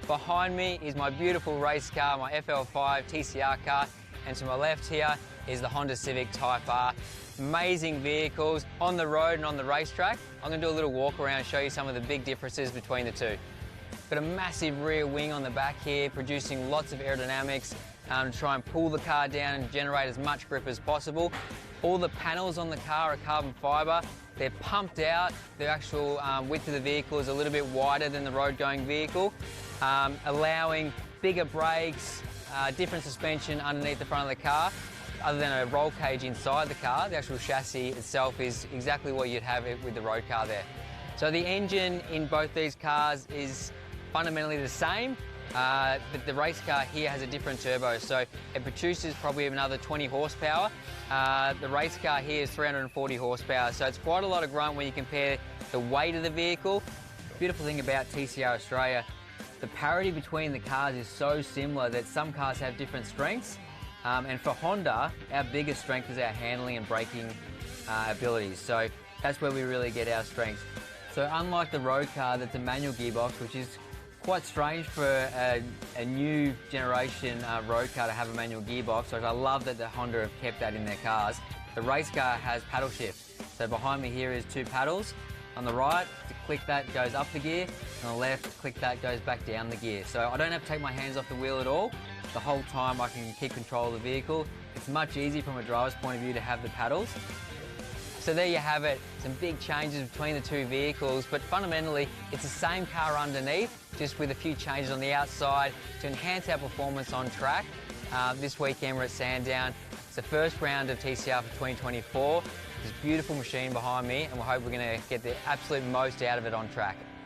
Behind me is my beautiful race car, my FL5 TCR car, and to my left here is the Honda Civic Type R. Amazing vehicles on the road and on the racetrack. I'm going to do a little walk around and show you some of the big differences between the two. Got a massive rear wing on the back here, producing lots of aerodynamics to try and pull the car down and generate as much grip as possible. All the panels on the car are carbon fibre. They're pumped out. The actual width of the vehicle is a little bit wider than the road-going vehicle, allowing bigger brakes, different suspension underneath the front of the car. Other than a roll cage inside the car, the actual chassis itself is exactly what you'd have it with the road car there. So the engine in both these cars is fundamentally the same, but the race car here has a different turbo, so it produces probably another 20 horsepower. The race car here is 340 horsepower, so it's quite a lot of grunt when you compare the weight of the vehicle. The beautiful thing about TCR Australia, the parity between the cars is so similar that some cars have different strengths. And for Honda, our biggest strength is our handling and braking abilities. So that's where we really get our strength. So unlike the road car that's a manual gearbox, which is quite strange for a new generation road car to have a manual gearbox, so I love that the Honda have kept that in their cars. The race car has paddle shift. So behind me here is two paddles. On the right, to click that goes up the gear. On the left, click that goes back down the gear. So I don't have to take my hands off the wheel at all. The whole time I can keep control of the vehicle. It's much easier from a driver's point of view to have the paddles. So there you have it, some big changes between the two vehicles, but fundamentally it's the same car underneath, just with a few changes on the outside to enhance our performance on track. This weekend we're at Sandown. It's the first round of TCR for 2024. This beautiful machine behind me, and we hope we're going to get the absolute most out of it on track.